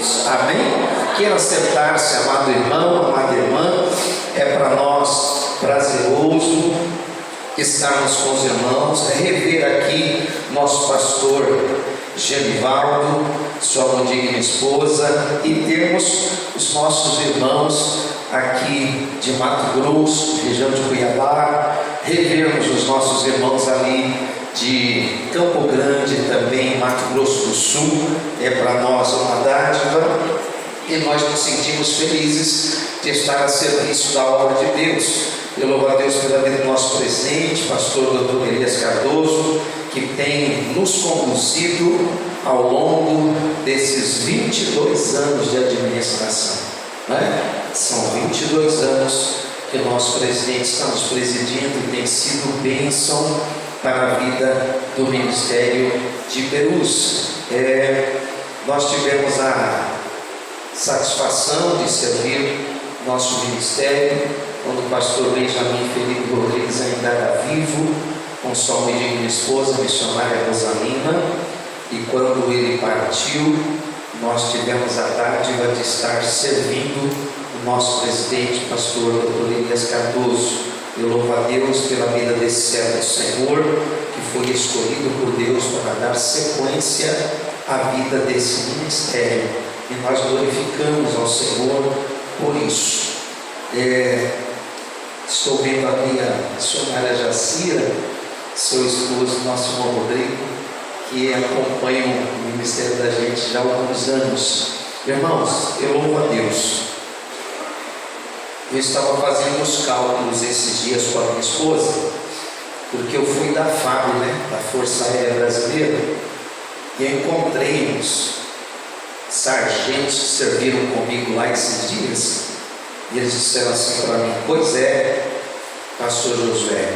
Deus. Amém? Queira sentar-se, amado irmão, amada irmã. É para nós prazeroso estarmos com os irmãos, rever aqui nosso pastor Genivaldo, sua digna esposa, e termos os nossos irmãos aqui de Mato Grosso, região de Cuiabá, revermos os nossos irmãos ali de Campo Grande, também Mato Grosso do Sul. É para nós uma dádiva e nós nos sentimos felizes de estar a serviço da obra de Deus. Eu louvo a Deus pela vida do nosso presidente, pastor Dr. Elias Cardoso, que tem nos conduzido ao longo desses 22 anos de administração, né? São 22 anos que o nosso presidente está nos presidindo e tem sido bênção para a vida do Ministério de Perus. Nós tivemos a satisfação de servir nosso ministério quando o pastor Benjamin Felipe Rodrigues ainda era vivo, com sua digna esposa, a missionária Rosalina, e quando ele partiu, nós tivemos a dádiva de estar servindo o nosso presidente, pastor Dr. Elias Cardoso. Eu louvo a Deus pela vida desse servo do Senhor, que foi escolhido por Deus para dar sequência à vida desse ministério, e nós glorificamos ao Senhor por isso. Estou vendo ali a missionária Jacira, seu esposo, nosso irmão Rodrigo, que acompanha o ministério da gente já há alguns anos. Irmãos, eu louvo a Deus. Eu estava fazendo os cálculos esses dias com a minha esposa, porque eu fui da FAB, da Força Aérea Brasileira, e eu encontrei uns sargentos que serviram comigo lá esses dias, e eles disseram assim para mim: pois é, pastor Josué,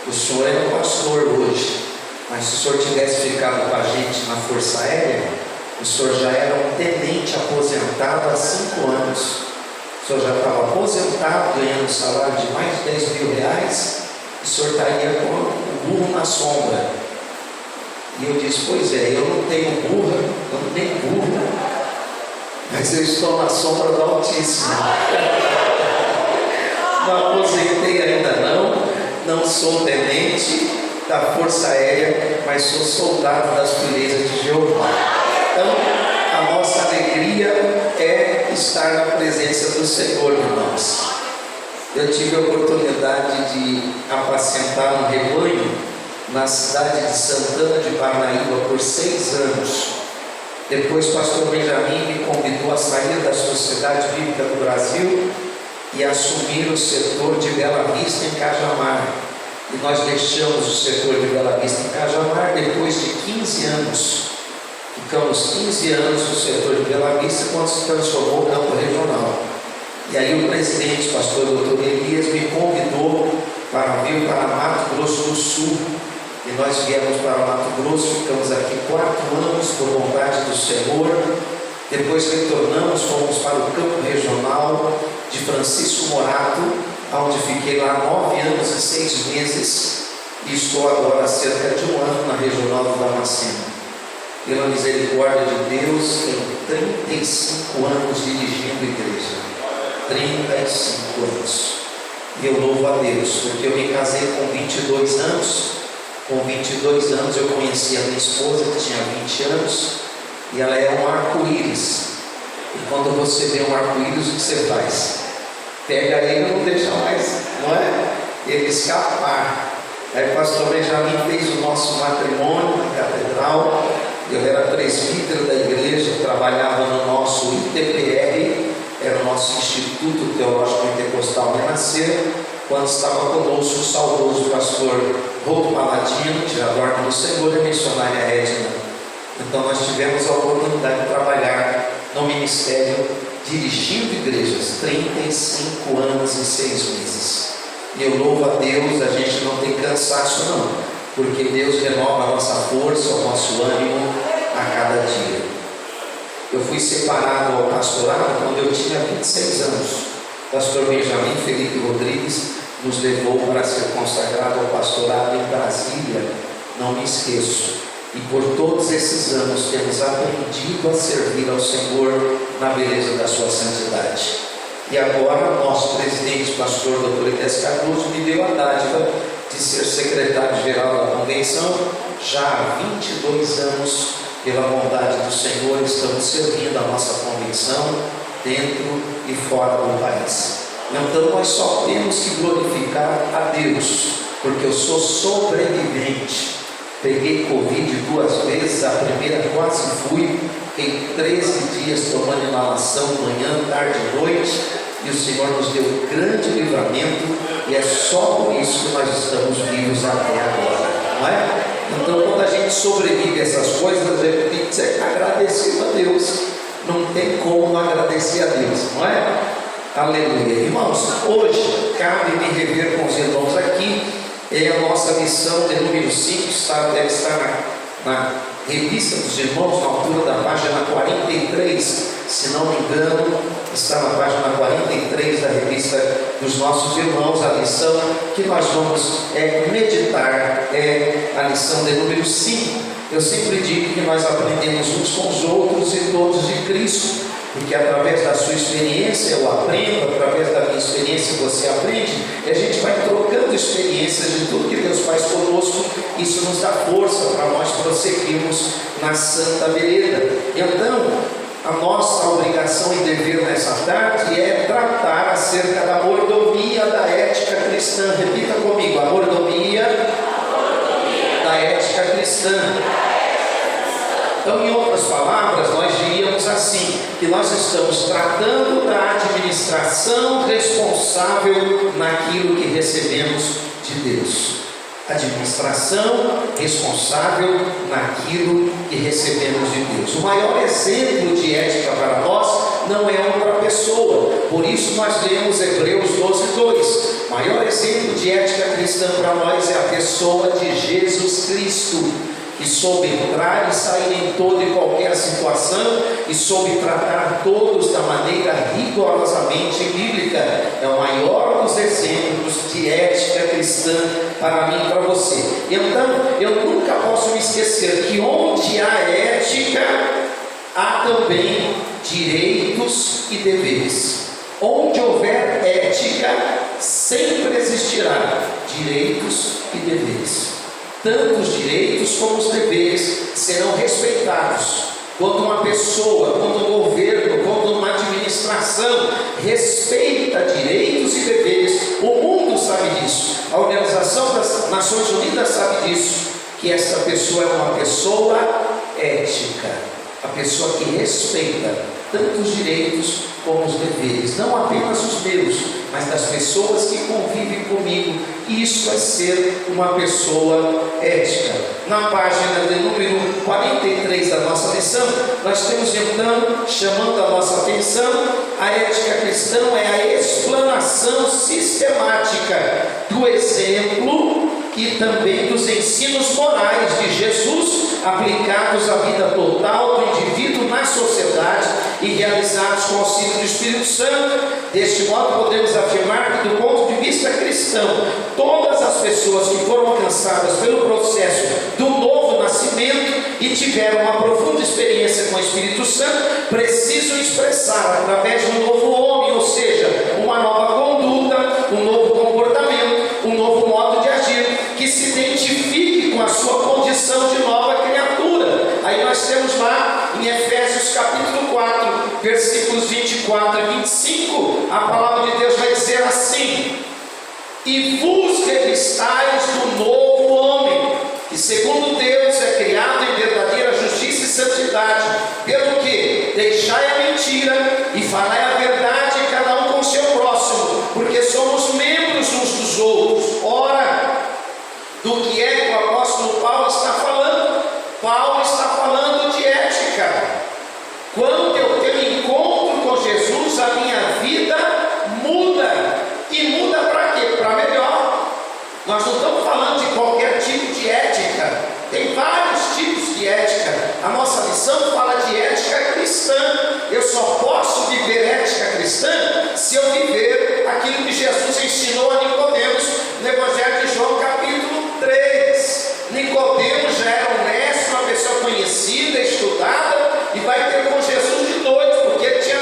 o senhor é um pastor hoje, mas se o senhor tivesse ficado com a gente na Força Aérea, o senhor já era um tenente aposentado há 5 anos. O senhor já estava aposentado, ganhando um salário de mais de 10 mil reais, o senhor estaria com o burro na sombra. E eu disse: pois é, eu não tenho burra, eu não tenho burro, mas eu estou na sombra do Altíssimo. Não aposentei ainda não sou tenente da Força Aérea, mas sou soldado das fileiras de Jeová. Então, a nossa alegria é estar na presença do Senhor, irmãos. Eu tive a oportunidade de apacentar um rebanho na cidade de Santana de Parnaíba por 6 anos. Depois o pastor Benjamin me convidou a sair da Sociedade Bíblica do Brasil e assumir o setor de Bela Vista em Cajamar. E nós deixamos o setor de Bela Vista em Cajamar depois de 15 anos. Ficamos 15 anos no setor de Bela Vista quando se transformou o campo regional. E aí o presidente, pastor Dr. Elias, me convidou para vir para Mato Grosso do Sul. E nós viemos para Mato Grosso, ficamos aqui 4 anos por vontade do Senhor. Depois retornamos, fomos para o campo regional de Francisco Morato, onde fiquei lá 9 anos e 6 meses. E estou agora há cerca de 1 ano na regional do Damasceno. Pela misericórdia de Deus, tenho 35 anos dirigindo igreja. 35 anos. E eu louvo a Deus, porque eu me casei com 22 anos. Com 22 anos eu conheci a minha esposa, que tinha 20 anos, e ela é um arco-íris. E quando você vê um arco-íris, o que você faz? Pega ele e não deixa mais, não é? Ele escapar. Aí o pastor Benjamin fez o nosso matrimônio na catedral. Eu era presbítero da igreja, trabalhava no nosso ITPR, era o nosso Instituto Teológico Pentecostal Renascer, quando estava conosco o saudoso pastor Rodo Paladino, que já dorme no Senhor, e a missionária Edna. Então nós tivemos a oportunidade de trabalhar no ministério, dirigindo igrejas, 35 anos e 6 meses. E eu louvo a Deus, a gente não tem cansaço não, porque Deus renova a nossa força, o nosso ânimo a cada dia. Eu fui separado ao pastorado quando eu tinha 26 anos. O pastor Benjamin Felipe Rodrigues nos levou para ser consagrado ao pastorado em Brasília, não me esqueço. E por todos esses anos temos aprendido a servir ao Senhor na beleza da sua santidade. E agora, nosso presidente, pastor Dr. Elias Cardoso, me deu a dádiva de ser secretário-geral da convenção. Já há 22 anos, pela bondade do Senhor, estamos servindo a nossa convenção dentro e fora do país. Então nós só temos que glorificar a Deus, porque eu sou sobrevivente. Peguei Covid 2 vezes, a primeira quase fui, em 13 dias tomando inalação manhã, tarde e noite, e o Senhor nos deu grande livramento, e é só por isso que nós estamos vivos até agora, não é? Então quando a gente sobrevive a essas coisas, a gente tem que ser agradecido a Deus. Não tem como não agradecer a Deus, não é? Aleluia. Irmãos, hoje cabe me rever com os irmãos aqui. É a nossa missão de número 5, deve estar na revista dos irmãos, na altura da página 43, se não me engano, está na página 43 da revista dos nossos irmãos. A lição que nós vamos meditar é a lição de número 5. Eu sempre digo que nós aprendemos uns com os outros e todos de Cristo, porque através da sua experiência eu aprendo, através da minha experiência você aprende, e a gente vai trocando experiências de tudo que Deus faz conosco. Isso nos dá força para nós prosseguirmos na santa vereda. Então, a nossa obrigação e dever nessa tarde é tratar acerca da mordomia da ética cristã. Repita comigo: a mordomia da ética cristã. Então, em outras palavras, nós diríamos assim, que nós estamos tratando da administração responsável naquilo que recebemos de Deus. Administração responsável naquilo que recebemos de Deus. O maior exemplo de ética para nós não é outra pessoa, por isso nós lemos Hebreus 12:2. O maior exemplo de ética cristã para nós é a pessoa de Jesus Cristo, que soube entrar e sair em toda e qualquer situação e soube tratar todos da maneira rigorosamente bíblica. É o maior dos exemplos de ética cristã para mim e para você. Então, eu nunca posso me esquecer que onde há ética, há também direitos e deveres. Onde houver ética, sempre existirá direitos e deveres. Tanto os direitos como os deveres serão respeitados. Quando uma pessoa, quando um governo, quando uma administração respeita direitos e deveres, o mundo sabe disso, a Organização das Nações Unidas sabe disso, que essa pessoa é uma pessoa ética, a pessoa que respeita tanto os direitos como os deveres, não apenas os meus, mas das pessoas que convivem comigo. Isso é ser uma pessoa ética. Na página de número 43 da nossa lição, nós temos então, chamando a nossa atenção, a ética cristã é a explanação sistemática do exemplo e também dos ensinos morais de Jesus, aplicados à vida total do indivíduo na sociedade e realizados com o auxílio do Espírito Santo. Deste modo, podemos afirmar que, do ponto de vista cristão, todas as pessoas que foram alcançadas pelo processo do novo nascimento e tiveram uma profunda experiência com o Espírito Santo, precisam expressar, através de um novo homem, ou seja, uma nova conduta, um novo comportamento, um novo modo de agir, que se identifique com a sua condição de nova criatura. Aí nós temos lá em Efésios capítulo 4, versículos 24 e 25, a palavra de Deus vai dizer assim: e vos revistais do novo homem, que segundo Deus é criado em verdadeira justiça e santidade. Pelo que? Deixai a mentira e falai a verdade, cada um com o seu próximo, porque somos membros uns dos outros. Ora, do que é que o apóstolo Paulo está falando? Paulo está falando de ética. Quando eu tenho encontro com Jesus, a minha vida muda. E muda para quê? Para melhor. Nós não estamos falando de qualquer tipo de ética. Tem vários tipos de ética. A nossa lição fala de ética cristã. Eu só posso viver ética cristã se eu viver aquilo que Jesus ensinou a Nicodemos no Evangelho de João capítulo 3. Nicodemos já era um mestre, uma pessoa conhecida, estudada, e vai ter com Jesus de noite, porque ele tinha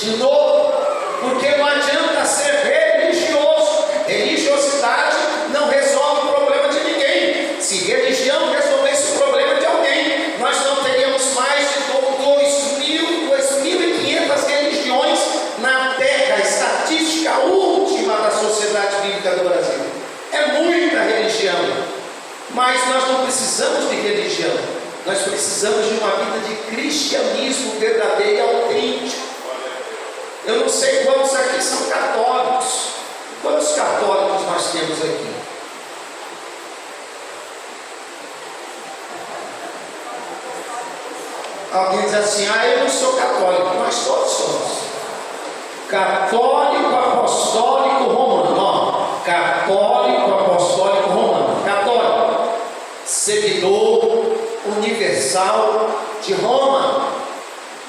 de novo, porque não adianta ser religioso. Religiosidade não resolve o problema de ninguém. Se religião resolvesse o problema de alguém, nós não teríamos mais de 2.500 religiões na Terra. A estatística última da Sociedade Bíblica do Brasil. É muita religião, mas nós não precisamos de religião. Nós precisamos de uma vida de cristianismo verdadeiro e autêntico. Eu não sei quantos aqui são católicos. Quantos católicos nós temos aqui? Alguém diz assim: eu não sou católico. Nós todos somos. Católico apostólico romano. Não. Católico apostólico romano. Católico, seguidor universal de Roma.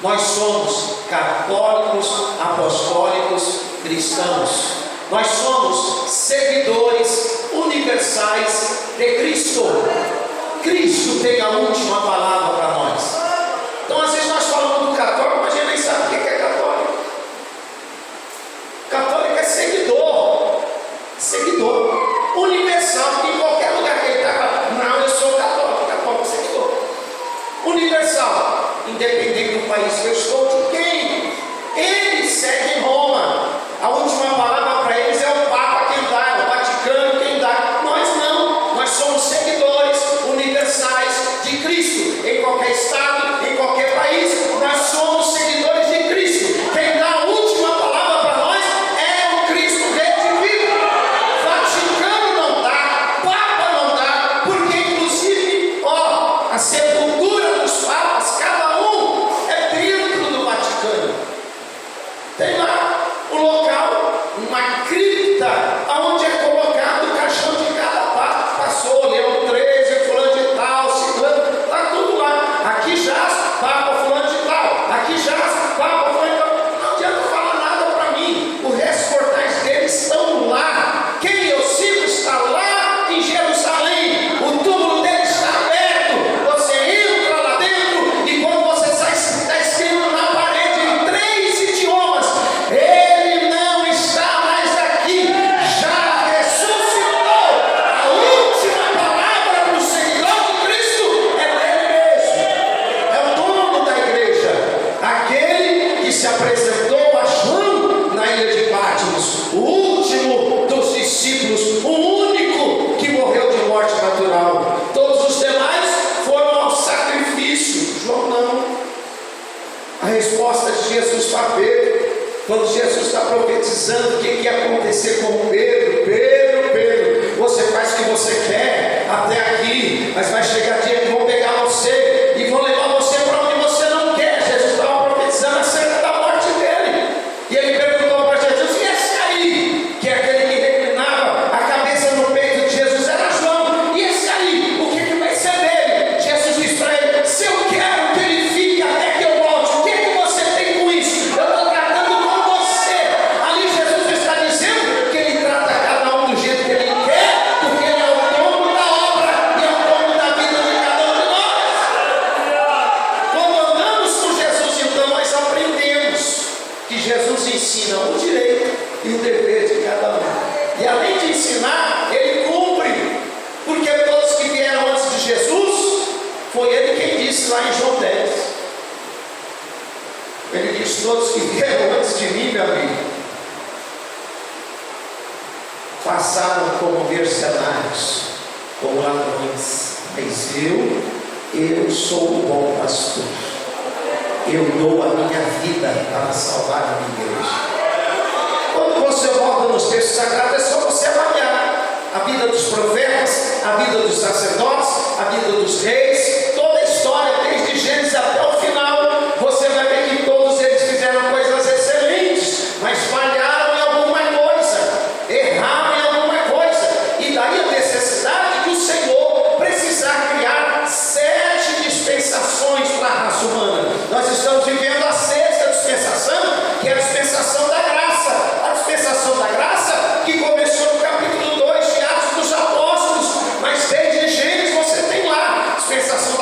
Nós somos católicos apostólicos cristãos. Nós somos seguidores universais de Cristo. Cristo tem a última palavra para nós. Então, às vezes nós falamos do católico, mas a gente nem sabe o que é católico. Católico é seguidor. Seguidor universal, que em qualquer lugar que ele está, não, eu sou católico. Católico é seguidor universal, independente do país que eu estou, de quem eles seguem Roma. A última palavra para eles é o Papa quem dá, é o Vaticano quem dá. Nós não, nós somos seguidores universais de Cristo. Em qualquer estado, em qualquer país, nós somos seguidores de Cristo. Quem dá a última palavra para nós é o Cristo redivivo. Vaticano não dá, Papa não dá, porque inclusive, a sepultura dos papas, cada um é dentro do Vaticano. Tem lá o local, uma cripta, onde é colocado o caixão de cada papa. Passou Leão XIII, fulano de tal, ciclano, está tudo lá. Aqui jaz Papa fulano de tal, aqui jaz Papa fulano de tal. Não adianta falar nada para mim, os restos mortais deles estão lá. Quem eu sigo está lá em Jerusalém, o túmulo dele está aberto. Você entra lá dentro e quando você sai, está escrito na parede em 3 idiomas: ele não está mais aqui, já ressuscitou. A última palavra para o seguidor de Cristo é dele mesmo. É o dono da igreja, aquele que se apresentou a João na ilha de Patmos, o último dos discípulos, o único que morreu de morte natural. Todos os demais foram ao sacrifício. João não. A resposta de Jesus para Pedro, quando Jesus está profetizando o que ia acontecer com Pedro: Pedro, você faz o que você quer até aqui, mas vai chegar dia que vão pegar você e vão levar você para onde você não quer. Jesus estava profetizando acerca da morte dele, e ele perguntou para Jesus: e esse aí, que é aquele que reclinava a cabeça no peito de Jesus, era João, e esse aí, o que vai ser dele? Jesus disse para ele: se eu quero que ele fique até que eu volte, o que você tem com isso? Eu estou tratando com você. Ali Jesus está dizendo que ele trata cada um do jeito que ele quer, porque ele é o dono da obra e é o dono da vida de cada um de nós. Quando andamos com Jesus, então nós aprendemos que Jesus ensina o direito e o dever de cada um. E além de ensinar, ele cumpre, porque todos que vieram antes de Jesus, foi ele quem disse lá em João 10. Ele disse: todos que vieram antes de mim, meu amigo, passaram como mercenários, como ladrões, mas eu sou o bom pastor. Eu dou a minha vida para salvar a minha igreja. Quando você volta nos textos sagrados, é só você avaliar a vida dos profetas, a vida dos sacerdotes, a vida dos reis, toda a história, desde Gênesis até o final. Você vai ver que todos eles fizeram coisas excelentes, mas falharam em alguma coisa, erraram em alguma coisa, e daí a necessidade do Senhor precisar criar 7 dispensações para a raça humana. Nós estamos vivendo a 6ª dispensação, que é a dispensação da graça. A dispensação da graça que começou no capítulo 2 de Atos dos Apóstolos, mas desde Gênesis você tem lá a dispensação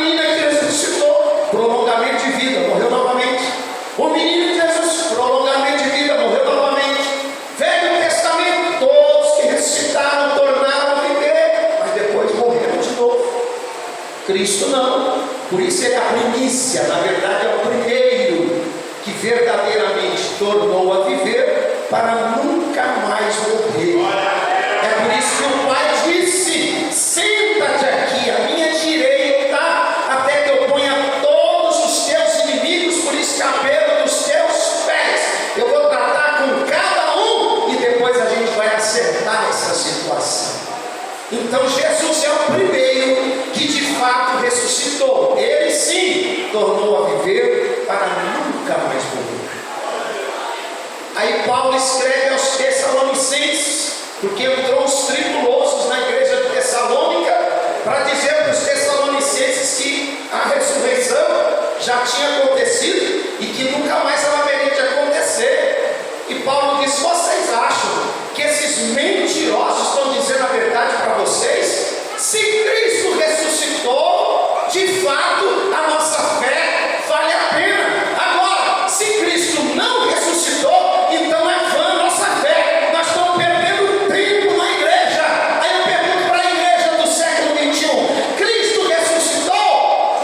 menina que ressuscitou, prolongamento de vida, morreu novamente. O menino de Jesus, prolongamento de vida, morreu novamente. Velho Testamento, todos que ressuscitaram, tornaram a viver, mas depois morreram de novo. Cristo não. Por isso ele é a primícia, na verdade é o primeiro que verdadeiramente tornou a viver para nunca mais morrer. É por isso que o Pai disse: senta-te aqui à minha direita, até que eu ponha todos os teus inimigos por escabelo dos teus pés. Eu vou tratar com cada um e depois a gente vai acertar essa situação. Então Jesus é o primeiro que de fato ressuscitou. Ele sim tornou a viver para nunca mais morrer. Aí Paulo escreve aos Tessalonicenses, porque entrou os tribulosos na igreja de Tessalônica, para dizer para os Tessalonicenses que a ressurreição já tinha acontecido e que nunca mais ela haveria de acontecer. E Paulo diz: vocês acham que esses mentirosos estão dizendo a verdade para vocês? Se Cristo ressuscitou, de fato a nossa fé vale a pena. Agora, se Cristo não ressuscitou, então é vã a nossa fé. Nós estamos perdendo tempo na igreja. Aí eu pergunto para a igreja do século 21: Cristo ressuscitou?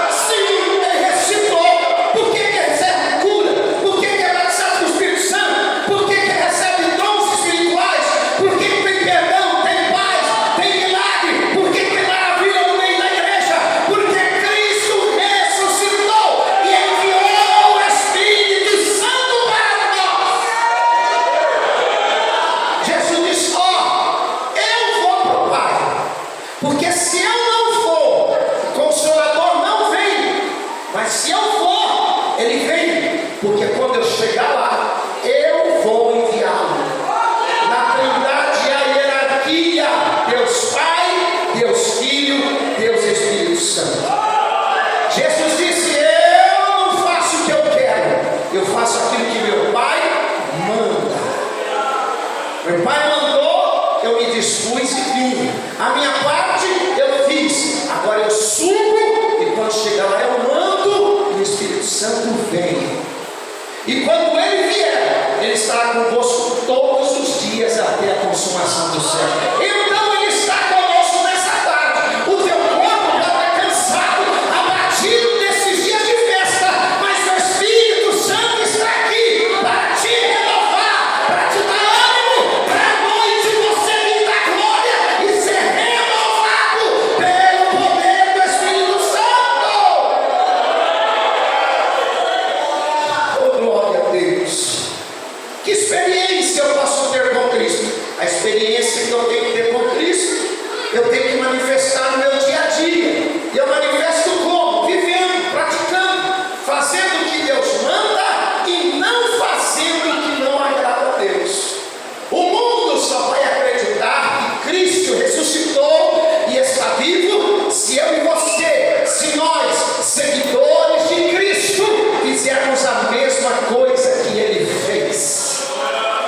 Sim, ele ressuscitou. Por que recebe cura? Por que é batizado com o Espírito Santo? Por que recebe dons espirituais? Por que tem perdão, tem paz, tem milagre? Por que tem maravilha no meio da igreja? Porque Cristo ressuscitou e enviou o Espírito Santo para nós. Jesus disse: eu vou para o Pai, porque se eu não for, o Consolador não vem. Mas se eu for, ele vem, porque quando eu chegar lá, eu vou enviá-lo. Na Trindade a hierarquia: Deus Pai, Deus Filho, Deus Espírito Santo. Jesus disse: eu não faço o que eu quero, eu faço aquilo que meu Pai manda. Meu Pai mandou, eu me dispus e vim. A minha parte eu fiz. Agora eu subo, e quando chegar lá eu mando, e o Espírito Santo vem. E quando ele vier, ele estará convosco todos os dias até a consumação do céu. Então ele está conosco nessa tarde. O teu corpo já está cansado, abatido desses dias de festa, mas o Espírito Santo está aqui para te renovar, para te dar ânimo, para a noite você vir da glória e ser renovado pelo poder do Espírito Santo. Oh, glória a Deus! Que experiência eu posso ter com Cristo? A experiência que eu tenho que ter com Cristo, eu tenho que manifestar no meu dia a dia. E eu manifesto como? Vivendo, praticando, fazendo o que Deus manda e não fazendo o que não agrada a Deus. O mundo só vai acreditar que Cristo ressuscitou e está vivo se eu e você, se nós, seguidores de Cristo, fizermos a mesma coisa que Ele fez.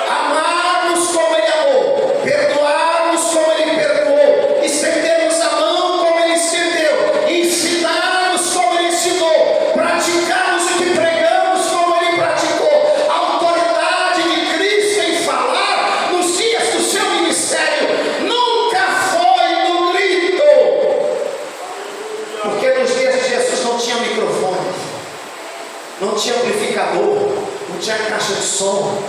Amarmos como Ele amou, perdoarmos como Ele perdoou, estendermos a mão como Ele estendeu, ensinarmos como Ele ensinou, praticarmos o que pregamos como Ele praticou. A autoridade de Cristo em falar nos dias do seu ministério nunca foi no grito, porque nos dias de Jesus não tinha microfone, não tinha amplificador, não tinha caixa de som.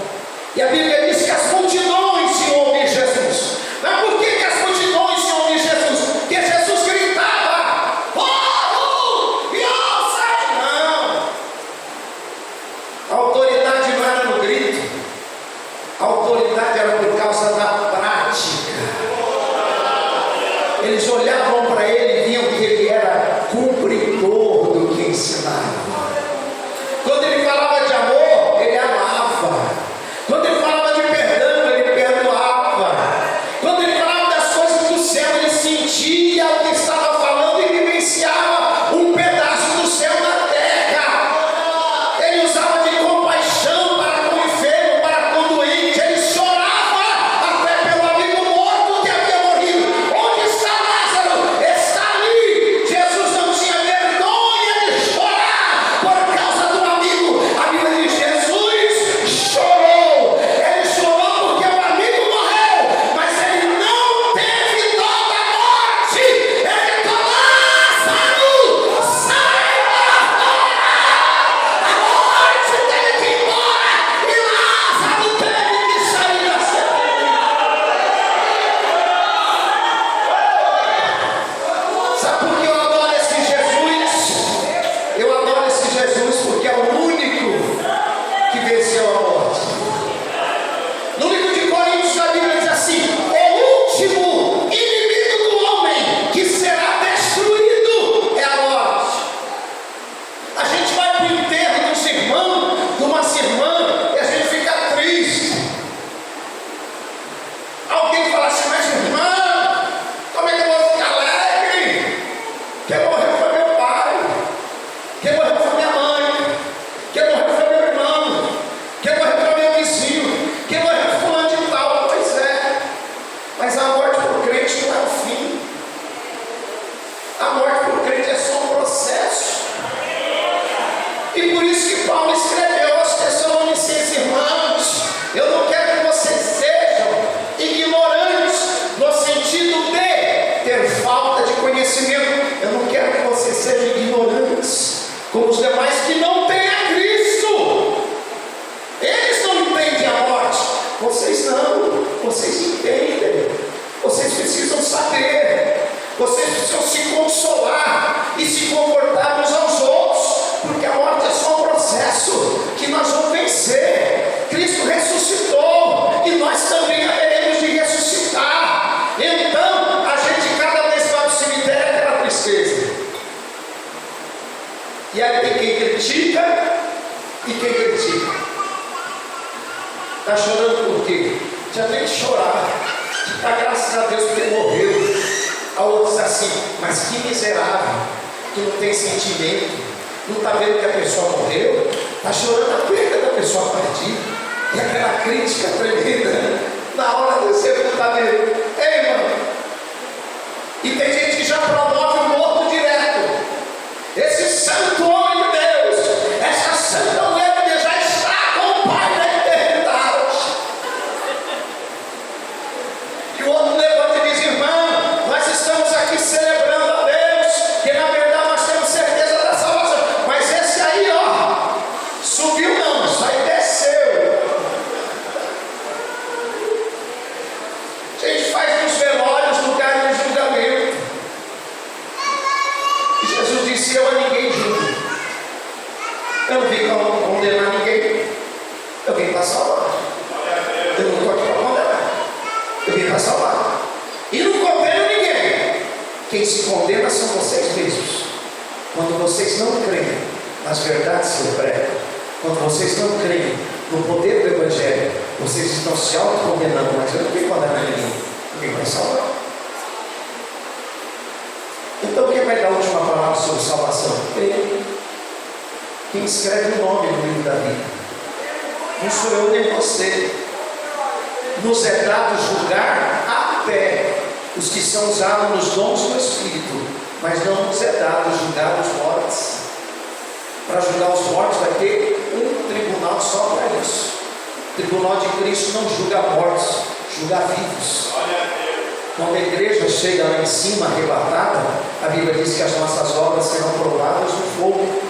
E a Bíblia diz que as multidões iam ouvir Jesus. Mas por que as multidões iam ouvir Jesus? Porque Jesus gritava: povo, e ouça! Não. A autoridade não era no grito. A autoridade era por causa da prática. Eles olhavam para ele e viam que ele era cumpridor do que ensinava. Quando ele falava de amor, ele amava. Quando ele falava de perdão, ele perdoava. E aí tem quem critica e quem critica. Está chorando por quê? Já tem que chorar. Dá graças a Deus porque morreu. A outra diz assim, mas que miserável, que não tem sentimento, não está vendo que a pessoa morreu, está chorando a perda da pessoa partida. E aquela crítica tremenda, na hora de você não está vendo. Ei, irmão, e tem gente que já promove o morto direto. Esse santo homem de Deus, essa santa mulher de Deus já está com o Pai da eternidade. E o outro levanta e diz, irmão, nós estamos aqui celebrando a Deus, que na verdade nós temos certeza da salvação. Mas esse aí, ó, subiu não, isso aí desceu. A gente faz nos velórios lugares de julgamento. E Jesus disse, eu a ninguém julgo. Eu não vim condenar ninguém. Eu vim para salvar. Eu não estou aqui para condenar. Eu vim para salvar. E não condeno ninguém. Quem se condena são vocês mesmos. Quando vocês não creem nas verdades que eu prego, quando vocês não creem no poder do Evangelho, vocês estão se autocondenando, mas eu não vim condenar ninguém. Eu vim para salvar. Então quem vai dar a última palavra sobre salvação? Ele. Quem escreve o nome no livro da vida. Não sou eu nem você. Nos é dado julgar até os que são usados nos dons do Espírito, mas não nos é dado julgar os mortos. Para julgar os mortos vai ter um tribunal só para isso. O tribunal de Cristo não julga mortos, julga vivos. Quando a igreja chega lá em cima arrebatada, a Bíblia diz que as nossas obras serão provadas no fogo.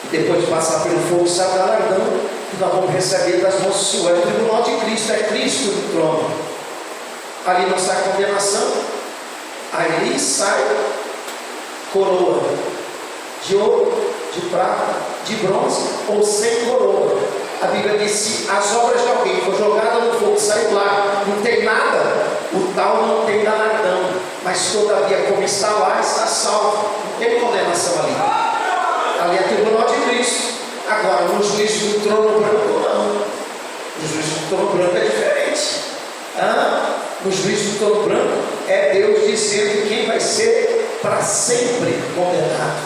E depois de passar pelo fogo, sai o galardão que nós vamos receber das mãos do Senhor. É o tribunal de Cristo, é Cristo no trono. Ali não sai condenação, ali sai coroa de ouro, de prata, de bronze ou sem coroa. A Bíblia diz: se as obras de alguém for jogada no fogo, saiu lá, não tem nada, o tal não tem galardão, mas todavia, como está lá, está salvo. Não tem condenação ali. Ali é o tribunal de Cristo. Agora, no juízo do trono branco, não. No juízo do trono branco é diferente. No juízo do trono branco é Deus dizendo quem vai ser para sempre condenado.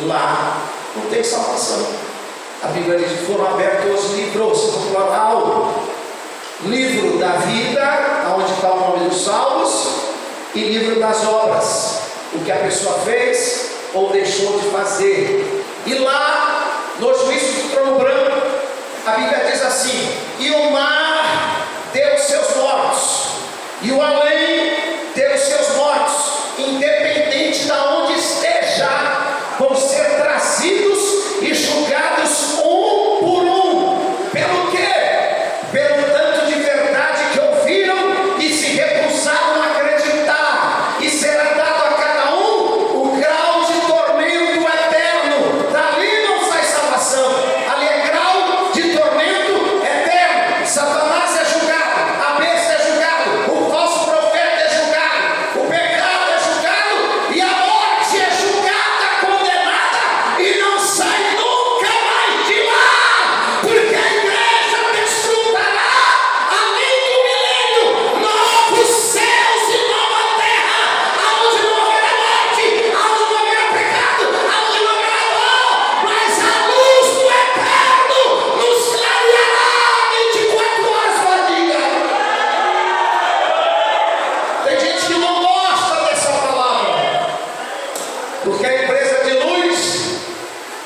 Lá não tem salvação. A Bíblia diz que foram abertos os livros, no plural, livro da vida, onde está o nome dos salvos, e livro das obras, o que a pessoa fez ou deixou de fazer. E lá, no juízo do trono branco, a Bíblia diz assim: e o mar deu os seus mortos, e o além deu os seus mortos, independente de onde esteja, vão ser trazidos e julgados um por um. Pelo quê? Pelo tanto de verdade que ouviram e se recusaram a acreditar. E será dado a cada um o grau de tormento eterno. Dali não sai salvação. Ali é grau de tormento eterno. Satanás é julgado, a besta é julgado, o falso profeta é julgado, o pecado é julgado e a morte é julgada, condenada, e não sai nunca mais de lá, porque a igreja desfrutará, além do milênio, novos céus e nova terra, aonde não haverá morte, aonde não haverá pecado, aonde não haverá dor, mas a luz do eterno nos clareará 24 horas por dia. Tem gente que não gosta dessa palavra, porque a empresa de luz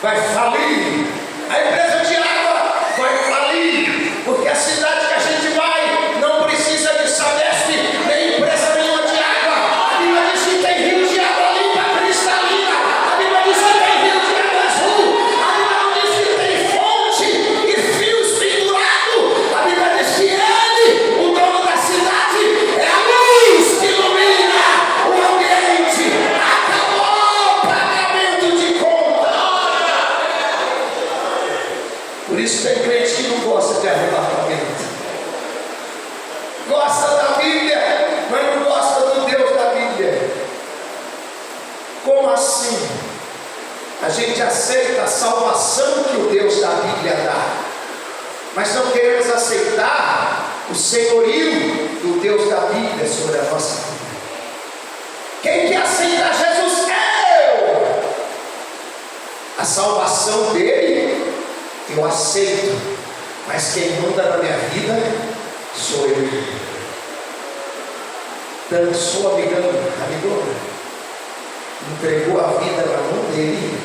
vai falir, a empresa de água vai falir, porque a cidade que a gente vai não precisa de Sabesp, nem empresa nenhuma de água. A Bíblia diz que tem rio de água limpa, cristalina. A Bíblia diz que tem rio de água azul. A Bíblia não diz que tem fonte e fios pendurados. A Bíblia diz que ele, o dono da cidade, é a luz que ilumina o ambiente. Acabou o pagamento de conta. Por isso tem crente que não gosta de arrebatamento. Gosta da Bíblia, mas não gosta do Deus da Bíblia. Como assim? A gente aceita a salvação que o Deus da Bíblia dá, mas não queremos aceitar o senhorio do Deus da Bíblia sobre a nossa vida. Quem quer aceitar Jesus? Eu! A salvação dele eu aceito, mas quem manda na minha vida sou eu. Dançou amigona, entregou a vida na mão dele,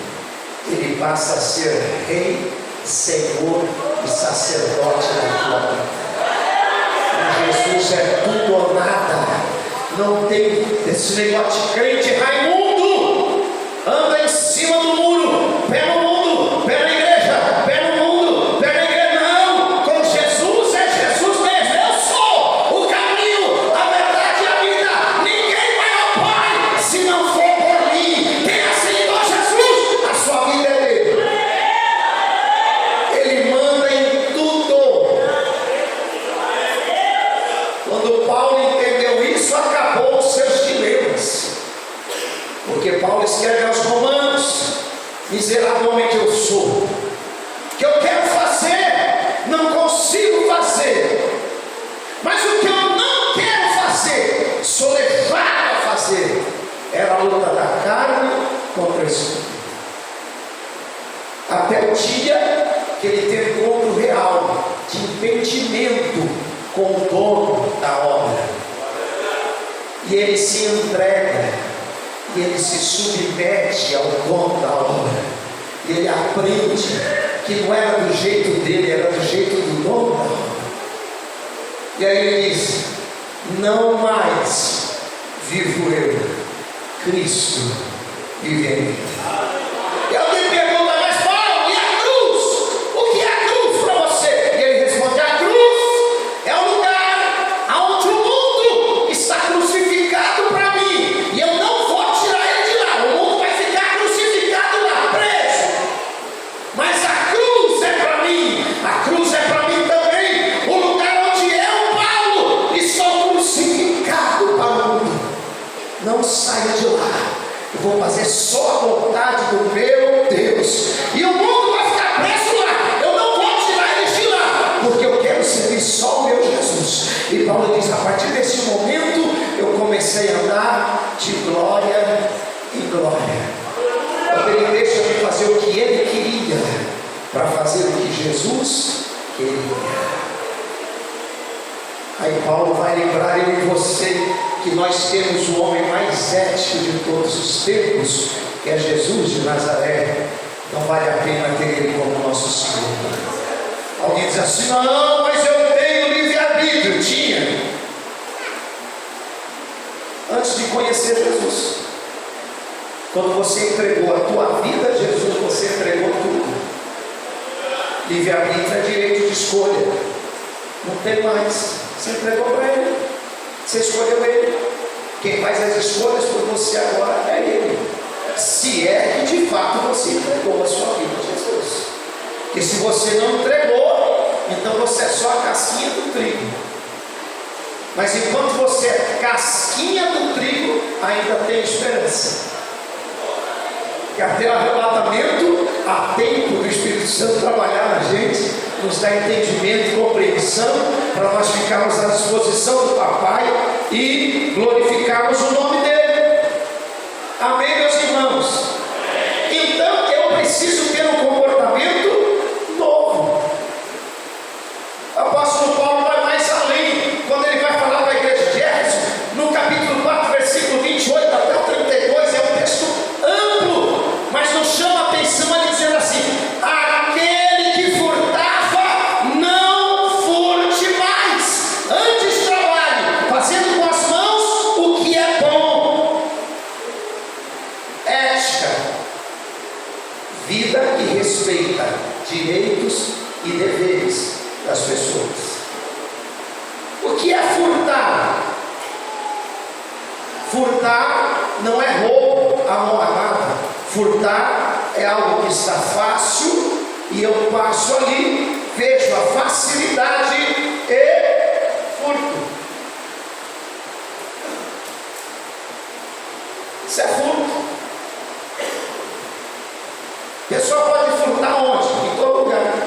ele passa a ser rei, senhor e sacerdote da tua vida. Jesus é tudo ou nada. Não tem esse negócio de crente Raimundo, anda em cima do muro, pé no mundo, pé na igreja, pé no mundo, pé na igreja. Não, com Jesus é Jesus mesmo. Eu sou o caminho, a verdade e a vida. Ninguém vai ao Pai se não for por mim. Quem aceitou Jesus, a sua vida é dele. Ele manda em tudo. Quando Paulo entendeu isso, acabou os seus dilemas. Porque Paulo escreve aos Romanos: miserável homem que eu sou, o que eu quero fazer, não consigo fazer, mas o que eu não quero fazer, sou levado a fazer. Era a luta da carne contra o espírito. Até o dia que ele teve um encontro real de entendimento com o dono da obra, e ele se entrega, e ele se submete ao dono da obra, e ele aprende que não era do jeito dele, era do jeito do dono da obra. E aí ele diz: não mais vivo eu, Cristo vive em mim. E alguém pergunta: mas Paulo, e a cruz? O que é a cruz para você? E ele responde: a cruz é o lugar aonde o mundo está crucificado para mim, e eu não vou tirar ele de lá. O mundo vai ficar crucificado lá, preso, mas a cruz é para mim. A cruz é para mim também o lugar onde eu, Paulo, estou crucificado para o mundo. Não saia de lá, eu vou fazer só a vontade do meu Deus, e o mundo vai ficar preso lá. Eu não vou tirar eles de lá, porque eu quero servir só o meu Jesus. E Paulo diz: a partir desse momento eu comecei a andar de glória em glória, quando ele deixa de fazer o que ele queria para fazer o que Jesus queria. Aí Paulo vai lembrar eu e você que nós temos o homem mais ético de todos os tempos, que é Jesus de Nazaré. Não vale a pena ter ele como nosso Senhor. Alguém diz assim: não, mas eu tenho livre-arbítrio. Tinha, antes de conhecer Jesus. Quando você entregou a tua vida a Jesus, você entregou tudo. Livre-arbítrio é direito de escolha, não tem mais. Você entregou para ele, você escolheu ele. Quem faz as escolhas por você agora é ele, se é que de fato você entregou a sua vida a Jesus. Porque se você não entregou, então você é só a casquinha do trigo. Mas enquanto você é casquinha do trigo, ainda tem esperança. E até o arrebatamento, há tempo do Espírito Santo trabalhar na gente, nos dá entendimento e compreensão, para nós ficarmos à disposição do Papai e glorificarmos o nome dele. Amém, meus irmãos? Então eu preciso ter um comportamento novo. O apóstolo Paulo vai mais além, quando ele vai falar para a igreja de Éfeso, no capítulo 4, versículo 28 até o 32, é um texto amplo, mas nos chama a atenção ele dizendo assim: aquele que furtava, não furte mais, antes trabalhe, fazendo com as mãos o que é bom. Ética, vida que respeita direitos e deveres das pessoas. O que é furtar? Furtar não é roubo à mão armada. Furtar é algo que está fácil e eu passo ali, vejo a facilidade